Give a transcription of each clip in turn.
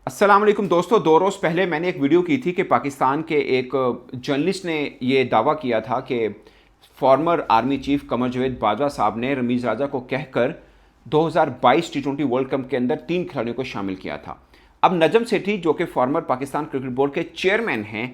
अस्सलाम वालेकुम दोस्तों। 2 रोज़ पहले मैंने एक वीडियो की थी कि पाकिस्तान के एक जर्नलिस्ट ने ये दावा किया था कि farmer army chief Qamar Javed Bajwa साहब ने रमीज़ राजा को कहकर 2022 टी20 वर्ल्ड कप के अंदर 3 खिलाड़ियों को शामिल किया था। अब नजम सेठी जो कि फॉर्मर पाकिस्तान क्रिकेट बोर्ड के चेयरमैन हैं,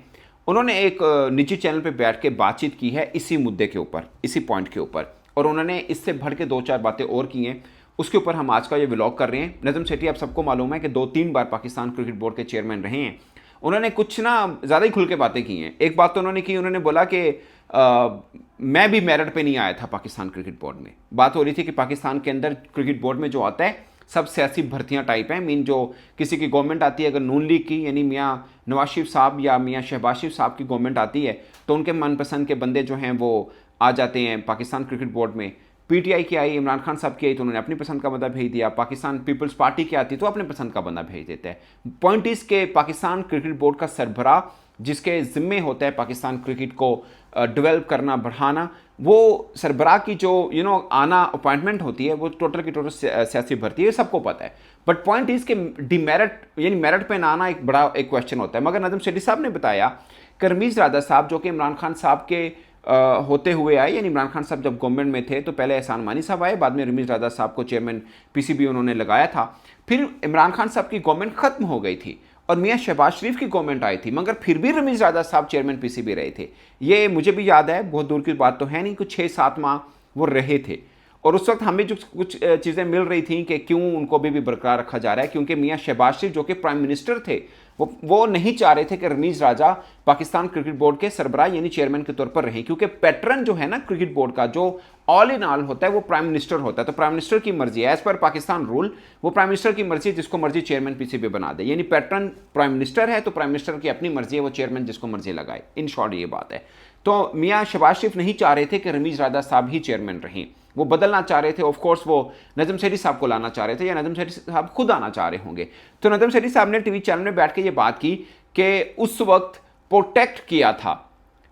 उन्होंने एक निजी चैनल पर बैठ के बातचीत की है इसी मुद्दे के ऊपर, इसी पॉइंट के ऊपर, और उन्होंने इससे बढ़ के 2-4 बातें और की हैं। उसके ऊपर हम आज का ये व्लॉग कर रहे हैं। नजम सेठी आप सबको मालूम है कि 2-3 बार पाकिस्तान क्रिकेट बोर्ड के चेयरमैन रहे हैं। उन्होंने कुछ ना ज़्यादा ही खुल के बातें की हैं। एक बात तो उन्होंने की, उन्होंने बोला कि मैं भी मेरिट पे नहीं आया था पाकिस्तान क्रिकेट बोर्ड में। बात हो रही थी कि पाकिस्तान के अंदर क्रिकेट बोर्ड में जो आता है सब सियासी भर्तियां टाइप हैं। मीन जो किसी की गवर्नमेंट आती है, अगर नून लीग की यानी मियाँ नवाज शरीफ साहब या मियाँ शहबाज शरीफ साहब की गवर्नमेंट आती है तो उनके मनपसंद के बंदे जो हैं वो आ जाते हैं पाकिस्तान क्रिकेट बोर्ड में। पीटीआई की आई, इमरान खान साहब की आई तो उन्होंने अपनी पसंद का बंदा भेज दिया। पाकिस्तान पीपल्स पार्टी की आती तो अपने पसंद का बंदा भेज देता है। पॉइंट इस के पाकिस्तान क्रिकेट बोर्ड का सरबराह जिसके जिम्मे होता है पाकिस्तान क्रिकेट को डेवलप करना, बढ़ाना, वो सरबराह की जो आना अपॉइंटमेंट होती है वो टोटल की टोटल सियासी भर्ती है, सबको पता है। बट पॉइंट इस के डिमेरिट यानी मेरिट पे ना आना एक बड़ा एक क्वेश्चन होता है। मगर नजम सेठी साहब ने बताया कि रमीज़ राजा साहब जो कि इमरान खान साहब के होते हुए आए, यानी इमरान खान साहब जब गवर्नमेंट में थे तो पहले एहसान मानी साहब आए, बाद में रमीज़ राजा साहब को चेयरमैन पीसीबी उन्होंने लगाया था। फिर इमरान खान साहब की गवर्नमेंट खत्म हो गई थी और मियाँ शहबाज शरीफ की गवर्नमेंट आई थी, मगर फिर भी रमीज़ राजा साहब चेयरमैन पीसीबी रहे थे। ये मुझे भी याद है, बहुत दूर की बात तो है नहीं, कुछ 6-7 माह वो रहे थे। और उस वक्त हमें जो कुछ चीज़ें मिल रही थी कि क्यों उनको भी बरकरार रखा जा रहा है, क्योंकि मियाँ शहबाज शरीफ जो कि प्राइम मिनिस्टर थे वो नहीं चाह रहे थे कि रमीज़ राजा पाकिस्तान क्रिकेट बोर्ड के सरबराह यानी चेयरमैन के तौर पर रहें, क्योंकि पैटर्न जो है ना क्रिकेट बोर्ड का, जो ऑल इन ऑल होता है वो प्राइम मिनिस्टर होता है। तो प्राइम मिनिस्टर की मर्जी है, एज पर पाकिस्तान रूल वो प्राइम मिनिस्टर की मर्जी है, जिसको मर्जी चेयरमैन पीसीबी बना दे। यानी पैटर्न प्राइम मिनिस्टर है तो प्राइम मिनिस्टर की अपनी मर्जी है, वो चेयरमैन जिसको मर्जी लगाए। इन शॉर्ट ये बात है। तो मियाँ शहबाज शरीफ नहीं चाह रहे थे कि रमीज़ राजा साहब ही चेयरमैन रहें, वो बदलना चाह रहे थे। ऑफ कोर्स वो नजम सेठी साहब को लाना चाह रहे थे या नजम सेठी साहब खुद आना चाह रहे होंगे। तो नजम सेठी साहब ने टीवी चैनल में बैठ के ये बात की कि उस वक्त प्रोटेक्ट किया था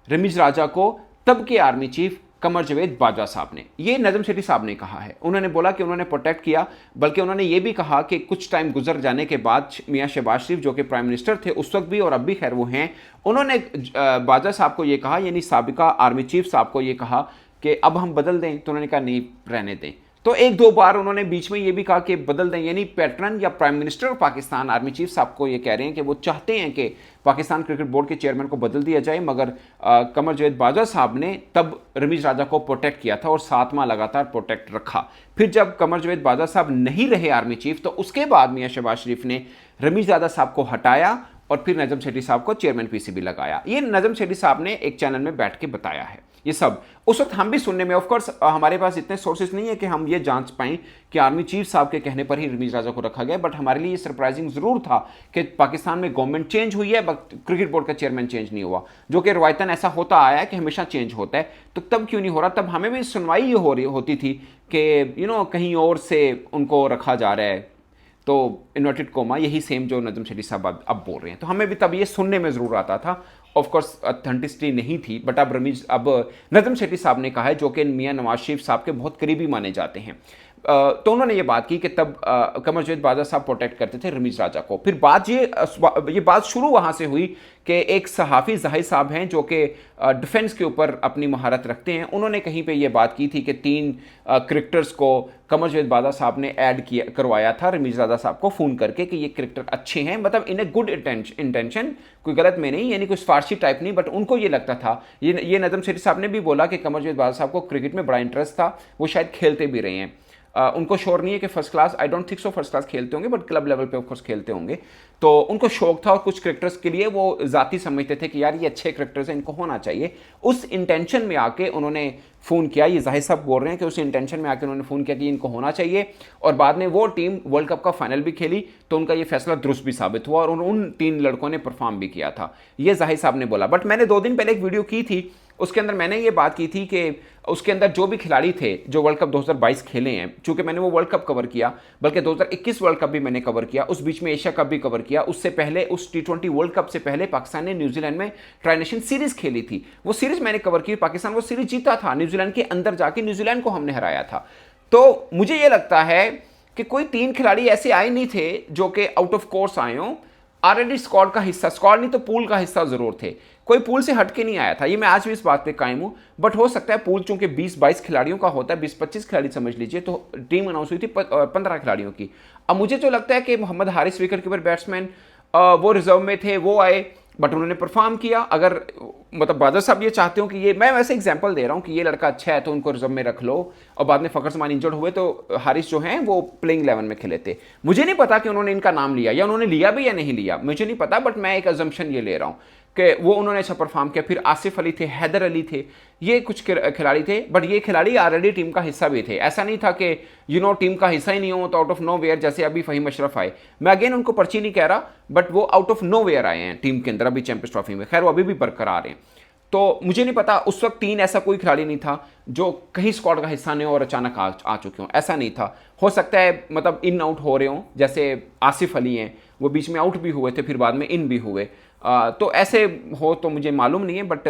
रमीज़ राजा को तब के आर्मी चीफ कमर जावेद बाजवा साहब ने। ये नजम सेठी साहब ने कहा है। उन्होंने बोला कि उन्होंने प्रोटेक्ट किया, बल्कि उन्होंने ये भी कहा कि कुछ टाइम गुजर जाने के बाद मियाँ शहबाज शरीफ जो कि प्राइम मिनिस्टर थे उस वक्त भी और अब भी खैर वो हैं, उन्होंने बाजवा साहब को ये कहा, यानी साबिका आर्मी चीफ साहब को ये कहा कि अब हम बदल दें, तो उन्होंने कहा नहीं, रहने दें। तो 1-2 बार उन्होंने बीच में ये भी कहा कि बदल दें, यानी पैटर्न या prime minister of Pakistan army chief साहब को ये कह रहे हैं कि वो चाहते हैं कि पाकिस्तान क्रिकेट बोर्ड के चेयरमैन को बदल दिया जाए। मगर कमर जावेद बाजवा साहब ने तब रमीज़ राजा को प्रोटेक्ट किया था और 7 माह लगातार प्रोटेक्ट रखा। फिर जब कमर जावेद बाजवा साहब नहीं रहे आर्मी चीफ तो उसके बाद मियाँ शहबाज शरीफ ने रमीज़ राजा साहब को हटाया और फिर नजम सेठी साहब को चेयरमैन पीसीबी लगाया। ये नजम सेठी साहब ने एक चैनल में बैठ के बताया है। ये सब उस वक्त हम भी सुनने में, ऑफ कोर्स हमारे पास इतने सोर्सेज नहीं है कि हम ये जांच पाएं कि आर्मी चीफ साहब के कहने पर ही रमीज़ राजा को रखा गया। बट हमारे लिए ये सरप्राइजिंग जरूर था कि पाकिस्तान में गवर्नमेंट चेंज हुई है बट क्रिकेट बोर्ड का चेयरमैन चेंज नहीं हुआ, जो कि रवायतन ऐसा होता आया है कि हमेशा चेंज होता है। तो तब क्यों नहीं हो रहा? तब हमें भी सुनवाई ये होती थी कि कहीं और से उनको रखा जा रहा है, तो इन्वर्टेड कोमा, यही सेम जो नजम सेठी साहब अब बोल रहे हैं। तो हमें भी तब ये सुनने में ज़रूर आता था। ऑफ कोर्स ऑथेंटिसिटी नहीं थी, बट अब नजम सेठी साहब ने कहा है, जो कि मियाँ नवाज शरीफ साहब के बहुत करीबी माने जाते हैं। तो उन्होंने ये बात की कि तब कमर जावेद बाजवा साहब प्रोटेक्ट करते थे रमीज़ राजा को। फिर ये बात शुरू वहाँ से हुई कि एक सहाफ़ी ज़ाहिद साहब हैं जो कि डिफेंस के ऊपर अपनी महारत रखते हैं। उन्होंने कहीं पे ये बात की थी कि 3 क्रिकेटर्स को कमर जावेद बाजवा साहब ने ऐड करवाया था रमीज़ राजा साहब को फ़ोन करके कि ये क्रिकेटर अच्छे हैं, मतलब इन ए गुड इंटेंशन, कोई गलत में नहीं, यानी कोई फारसी टाइप नहीं। बट उनको ये लगता था, ये नजम सेठी साहब ने भी बोला कि कमर जावेद बाजवा साहब को क्रिकेट में बड़ा इंटरेस्ट था, वो शायद खेलते भी रहे हैं। उनको श्योर नहीं है कि first class, I don't think so first class खेलते होंगे, बट क्लब लेवल पे ऑफ कोर्स खेलते होंगे। तो उनको शौक था और कुछ क्रिकेटर्स के लिए वो जाती समझते थे कि यार ये अच्छे क्रिकेटर्स हैं, इनको होना चाहिए। उस इंटेंशन में आके उन्होंने फ़ोन किया। ये जाहिर साहब बोल रहे हैं कि उस इंटेंशन में आके उन्होंने फ़ोन किया कि इनको होना चाहिए, और बाद में वो टीम वर्ल्ड कप का फाइनल भी खेली तो उनका ये फैसला दुरुस्त भी साबित हुआ और उन 3 लड़कों ने परफॉर्म भी किया था। ये जाहिर साहब ने बोला। बट मैंने 2 दिन पहले एक वीडियो की थी, उसके अंदर मैंने ये बात की थी कि उसके अंदर जो भी खिलाड़ी थे जो वर्ल्ड कप 2022 खेले हैं, चूंकि मैंने वो वर्ल्ड कप कवर किया, बल्कि 2021 वर्ल्ड कप भी मैंने कवर किया, उस बीच में एशिया कप भी कवर किया, उससे पहले उस टी20 वर्ल्ड कप से पहले पाकिस्तान ने न्यूजीलैंड में ट्राई नेशन सीरीज खेली थी, वो सीरीज मैंने कवर की, पाकिस्तान वो सीरीज जीता था, न्यूजीलैंड के अंदर जाके न्यूजीलैंड को हमने हराया था। तो मुझे ये लगता है कि कोई 3 खिलाड़ी ऐसे आए नहीं थे जो कि आउट ऑफ कोर्स आए हों, ऑलरेडी स्क्वाड का हिस्सा, स्क्वाड नहीं तो पूल का हिस्सा जरूर थे, कोई पूल से हट के नहीं आया था। ये मैं आज भी इस बात पे कायम हूं। बट हो सकता है पूल चूंकि 20-22 खिलाड़ियों का होता है, 20-25 खिलाड़ी समझ लीजिए, तो टीम अनाउंस हुई थी 15 खिलाड़ियों की। अब मुझे जो लगता है कि Mohammad Haris wicket keeper batsman वो रिजर्व में थे, वो आए बट उन्होंने परफॉर्म किया। अगर मतलब बादल साहब ये चाहते हो कि ये, मैं वैसे एग्जांपल दे रहा हूँ कि ये लड़का अच्छा है तो उनको रिजर्व में रख लो, और बाद में फखर जमान इंजर्ड हुए तो हारिस जो हैं वो प्लेइंग 11 में खेले थे। मुझे नहीं पता कि उन्होंने इनका नाम लिया या उन्होंने लिया भी या नहीं लिया, मुझे नहीं पता, बट मैं एक अजम्पशन ये ले रहा हूँ कि वो उन्होंने अच्छा परफॉर्म किया। फिर आसिफ अली थे, हैदर अली थे, ये कुछ खिलाड़ी थे, बट ये खिलाड़ी ऑलरेडी टीम का हिस्सा भी थे। ऐसा नहीं था कि टीम का हिस्सा ही नहीं हो तो आउट ऑफ नो वेयर, जैसे अभी फहीम अशरफ आए, मैं अगेन उनको पर्ची नहीं कह रहा, बट वो आउट ऑफ नो वेयर आए हैं टीम के अंदर अभी चैंपियंस ट्रॉफी में। खैर वो अभी भी बरकरार हैं। तो मुझे नहीं पता उस वक्त 3 ऐसा कोई खिलाड़ी नहीं था जो कहीं स्क्वाड का हिस्सा नहीं हो और अचानक आ चुके हों, ऐसा नहीं था। हो सकता है मतलब इन आउट हो रहे हों, जैसे आसिफ अली हैं, वो बीच में आउट भी हुए थे फिर बाद में इन भी हुए, तो ऐसे हो तो मुझे मालूम नहीं है। बट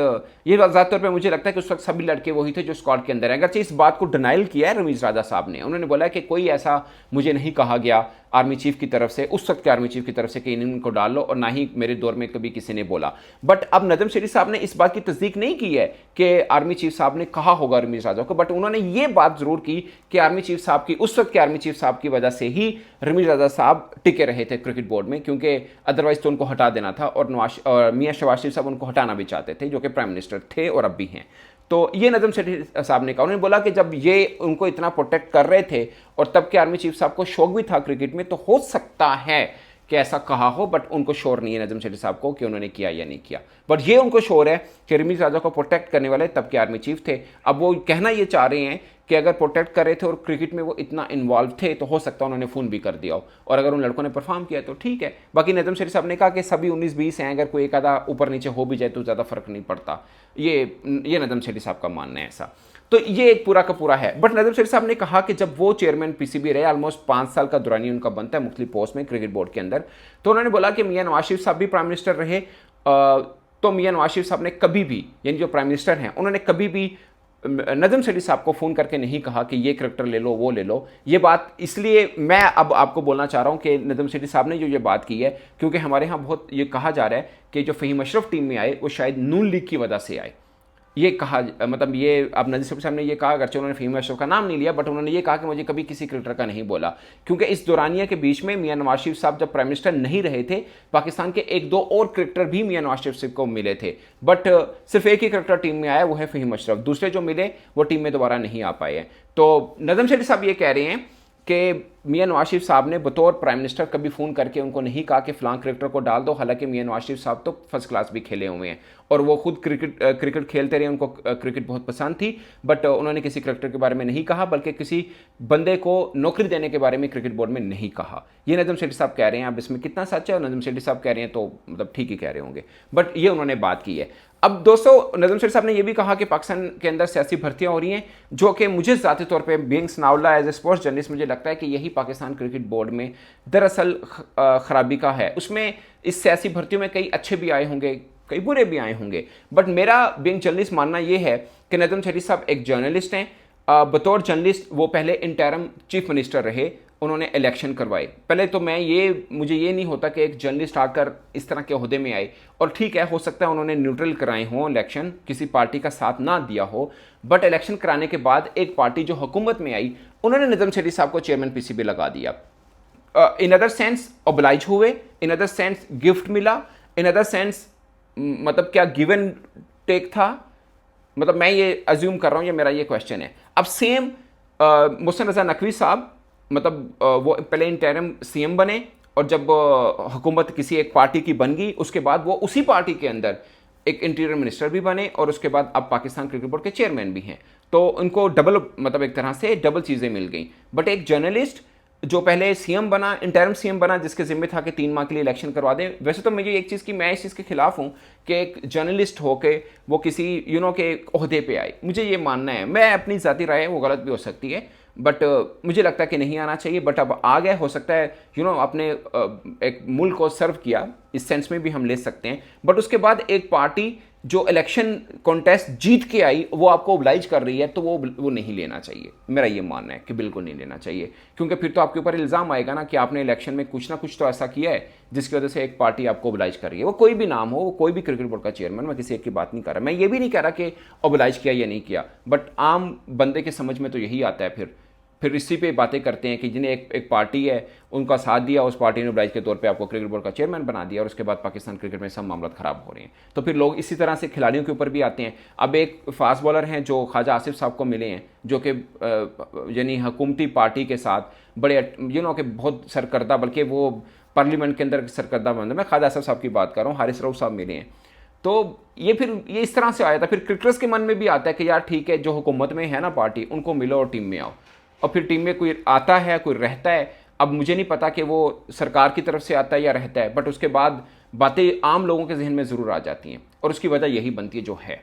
ये ज़्यादातर पे मुझे लगता है कि उस वक्त सभी लड़के वही थे जो स्क्वाड के अंदर हैं। अगरचे इस बात को डिनाइल किया है रमीज़ राजा साहब ने, उन्होंने बोला कि कोई ऐसा मुझे नहीं कहा गया आर्मी चीफ की तरफ से, उस वक्त के आर्मी चीफ की तरफ से कि इनको डाल लो, और ना ही मेरे दौर में कभी किसी ने बोला। बट अब नजम शरीफ साहब ने इस बात की तस्दीक नहीं की है कि आर्मी चीफ साहब ने कहा होगा रमीज़ राजा को, बट उन्होंने ये बात जरूर की कि आर्मी चीफ साहब की, उस वक्त के आर्मी चीफ साहब की वजह से ही रमीज़ राजा साहब टिके रहे थे क्रिकेट बोर्ड में, क्योंकि अदरवाइज तो उनको हटा देना था, और मियाँ शहबाज शरीफ साहब उनको हटाना भी चाहते थे, जो कि प्राइम मिनिस्टर थे और अब भी हैं। तो ये नजम शरीफ साहब ने कहा, उन्होंने बोला कि जब ये उनको इतना प्रोटेक्ट कर रहे थे और तब के आर्मी चीफ साहब को शौक भी था क्रिकेट में, तो हो सकता है कि ऐसा कहा हो, बट उनको श्योर नहीं है नजम शरीफ साहब को कि उन्होंने किया या नहीं किया। बट ये उनको श्योर है कि रमीज़ राजा को प्रोटेक्ट करने वाले तब के आर्मी चीफ थे। अब वो कहना ये चाह रहे हैं कि अगर प्रोटेक्ट कर रहे थे और क्रिकेट में वो इतना इन्वॉल्व थे तो हो सकता है उन्होंने फ़ोन भी कर दिया हो, और अगर उन लड़कों ने परफॉर्म किया तो ठीक है। बाकी नजम शरीफ साहब ने कहा कि सभी 19-20 हैं, अगर कोई एक आधा ऊपर नीचे हो भी जाए तो ज़्यादा फर्क नहीं पड़ता। ये नजम शरीफ साहब का मानना है ऐसा। तो ये एक पूरा का पूरा है। बट नजम शरीफ साहब ने कहा कि जब वो चेयरमैन पीसीबी रहे, ऑलमोस्ट 5 साल का दुरानी उनका बनता है मुख्तलिफ पोस्ट में क्रिकेट बोर्ड के अंदर, तो उन्होंने बोला कि मियाँ नवाज शरीफ साहब भी प्राइम मिनिस्टर रहे, तो मियाँ नवाज शरीफ साहब ने कभी भी, यानी जो प्राइम मिनिस्टर हैं, उन्होंने कभी भी नजम शरीफ साहब को फ़ोन करके नहीं कहा कि ये करैक्टर ले लो, वो ले लो। ये बात इसलिए मैं अब आपको बोलना चाह रहा हूँ कि नजम शरीफ साहब ने जो ये बात की है, क्योंकि हमारे यहाँ बहुत ये कहा जा रहा है कि जो फ़हीम अशरफ टीम में आए वो शायद नून लीग की वजह से आए। ये कहा, मतलब ये अब नज़ीर शरीफ साहब ने ये कहा, अगरचे उन्होंने फ़हीम अशरफ का नाम नहीं लिया, बट उन्होंने ये कहा कि मुझे कभी किसी क्रिकेटर का नहीं बोला, क्योंकि इस दौरानिया के बीच में मियाँ नवाज शरीफ साहब जब प्राइम मिनिस्टर नहीं रहे थे, पाकिस्तान के 1-2 और क्रिकेटर भी मियाँ नवाज शरीफ को मिले थे, बट सिर्फ एक ही क्रिकेटर टीम में आया, वो है फ़हीम अशरफ। दूसरे जो मिले वो टीम में दोबारा नहीं आ पाए हैं। तो नजम शरीफ साहब ये कह रहे हैं कि मियाँ नवाज शरीफ साहब ने बतौर प्राइम मिनिस्टर कभी फ़ोन करके उनको नहीं कहा कि फ़लाँ क्रिकेटर को डाल दो, हालांकि मियाँ नवाज शरीफ साहब तो फर्स्ट क्लास भी खेले हुए हैं और वो खुद क्रिकेट खेलते रहे, उनको क्रिकेट बहुत पसंद थी, बट उन्होंने किसी क्रिकेटर के बारे में नहीं कहा, बल्कि किसी बंदे को नौकरी देने के बारे में क्रिकेट बोर्ड में नहीं कहा। ये नजम शरीफ साहब कह रहे हैं। अब इसमें कितना सच है और नजम शरीफ साहब कह रहे हैं तो मतलब ठीक ही कह रहे होंगे, बट ये उन्होंने बात की है। अब दोस्तों नजम शरीफ साहब ने यह भी कहा कि पाकिस्तान के अंदर सियासी भर्तियां हो रही हैं, जो कि मुझे ज़ाती तौर पे being Sanaullah as a sports journalist मुझे लगता है कि यही पाकिस्तान क्रिकेट बोर्ड में दरअसल खराबी का है। उसमें इस सियासी भर्तियों में कई अच्छे भी आए होंगे, कई बुरे भी आए होंगे, बट मेरा बीइंग जर्नलिस्ट मानना यह है कि नजम शरीफ साहब एक जर्नलिस्ट हैं। बतौर जर्नलिस्ट वो पहले इंटरम चीफ मिनिस्टर रहे, उन्होंने इलेक्शन करवाए। पहले तो मुझे ये नहीं होता कि एक जर्नलिस्ट आकर इस तरह के ओहदे में आए, और ठीक है हो सकता है उन्होंने न्यूट्रल कराए हों इलेक्शन, किसी पार्टी का साथ ना दिया हो, बट इलेक्शन कराने के बाद एक पार्टी जो हुकूमत में आई उन्होंने नजम शरीफ साहब को चेयरमैन पीसीबी लगा दिया। इन अदर सेंस ओब्लाइज हुए, इन अदर सेंस गिफ्ट मिला, इन अदर सेंस मतलब क्या गिव एंड टेक था, मतलब मैं ये अज्यूम कर रहा हूँ, ये मेरा ये क्वेश्चन है। अब सेम मोहसिन रज़ा नकवी साहब, मतलब वो पहले इंटरिम सीएम बने, और जब हुकूमत किसी एक पार्टी की बन गई उसके बाद वो उसी पार्टी के अंदर एक इंटीरियर मिनिस्टर भी बने, और उसके बाद अब पाकिस्तान क्रिकेट बोर्ड के चेयरमैन भी हैं। तो उनको डबल, मतलब एक तरह से डबल चीज़ें मिल गई। बट एक जर्नलिस्ट जो पहले सीएम बना, इंटरिम सीएम बना, जिसके जिम्मे था कि 3 माह के लिए इलेक्शन करवा दें। वैसे तो मुझे एक चीज़ की, मैं इस चीज़ के खिलाफ हूँ कि एक जर्नलिस्ट हो के वो किसी के ओहदे पे आए, मुझे ये मानना है, मैं अपनी ज़ाती राय है वो गलत भी हो सकती है, बट मुझे लगता है कि नहीं आना चाहिए। बट अब आ गया, हो सकता है आपने एक मुल्क को सर्व किया, इस सेंस में भी हम ले सकते हैं। बट उसके बाद एक पार्टी जो इलेक्शन कॉन्टेस्ट जीत के आई वो आपको ओबलाइज कर रही है, तो वो नहीं लेना चाहिए। मेरा ये मानना है कि बिल्कुल नहीं लेना चाहिए, क्योंकि फिर तो आपके ऊपर इल्ज़ाम आएगा ना कि आपने इलेक्शन में कुछ ना कुछ तो ऐसा किया है जिसकी वजह से एक पार्टी आपको ओबलाइज कर रही है। वो कोई भी नाम हो, वो कोई भी क्रिकेट बोर्ड का चेयरमैन, मैं किसी एक की बात नहीं कर रहा। मैं ये भी नहीं कह रहा कि ओबलाइज किया या नहीं किया, बट आम बंदे के समझ में तो यही आता है। फिर इसी पे बातें करते हैं कि जिन्हें एक पार्टी है उनका साथ दिया, उस पार्टी ने ओबलाइज के तौर पे आपको क्रिकेट बोर्ड का चेयरमैन बना दिया, और उसके बाद पाकिस्तान क्रिकेट में सब मामला खराब हो रहे हैं। तो फिर लोग इसी तरह से खिलाड़ियों के ऊपर भी आते हैं। अब एक फास्ट बॉलर हैं जो ख्वाजा आसिफ साहब को मिले हैं, जो कि यानी हुकूमती पार्टी के साथ बड़े कि बहुत सरकर्दा, बल्कि वो पार्लियामेंट के अंदर सरकर्दा बंद है। मैं ख्वाजा आसिफ साहब की बात कर रहा हूँ, हारिस रऊफ साहब मिले हैं। तो ये इस तरह से आया था। फिर क्रिकेटर्स के मन में भी आता है कि यार ठीक है, जो हुकूमत में है ना पार्टी, उनको मिलो और टीम में आओ। और फिर टीम में कोई आता है, कोई रहता है। अब मुझे नहीं पता कि वो सरकार की तरफ से आता है या रहता है, बट उसके बाद बातें आम लोगों के जहन में ज़रूर आ जाती हैं, और उसकी वजह यही बनती है जो है।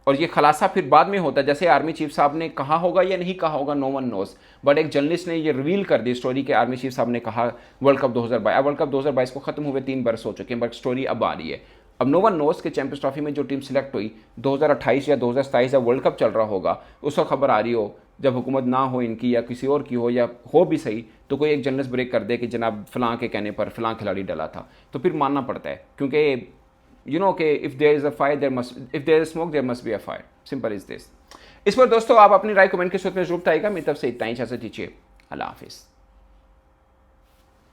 और ये खुलासा फिर बाद में होता है, जैसे आर्मी चीफ साहब ने कहा होगा या नहीं कहा होगा, नो वन नोस, बट एक जर्नलिस्ट ने ये रिवील कर दी स्टोरी कि आर्मी चीफ साहब ने कहा वर्ल्ड कप 2022। वर्ल्ड कप 2022 को खत्म हुए 3 बरस हो चुके हैं, बट स्टोरी अब आ रही है। अब नो वन नोस के चैंपियंस ट्रॉफी में जो टीम सिलेक्ट हुई 2028 या 2027 जब वर्ल्ड कप चल रहा होगा, उस वक्त खबर आ रही हो, जब हुकूमत ना हो इनकी या किसी और की हो, या हो भी सही, तो कोई एक जर्नलिस्ट ब्रेक कर दे कि जनाब फलां के कहने पर फलां खिलाड़ी डला था, तो फिर मानना पड़ता है, क्योंकि कि if there is a fire there must, if there is smoke there must be a fire, simple is this. इस पर दोस्तों आप अपनी राय कमेंट के सूत्र में जरूर बताइएगा। मेरी तरफ से इतना ही, इजाज़त दीजिए, अल्लाह हाफिज़।